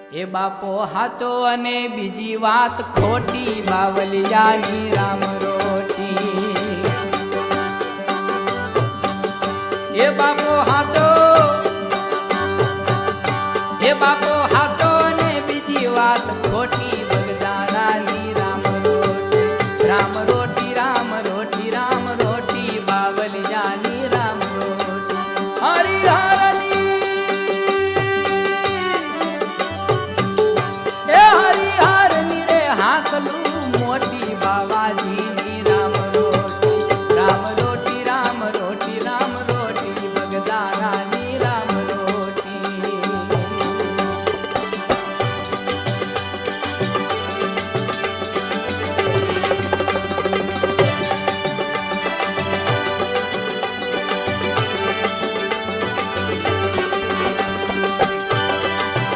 એ બાપો હાચો અને બીજી વાત ખોટી, બાવલિયાની રામ રોટી. એ બાપો હાચો, એ બાપો હાચો અને બીજી વાત ખોટી.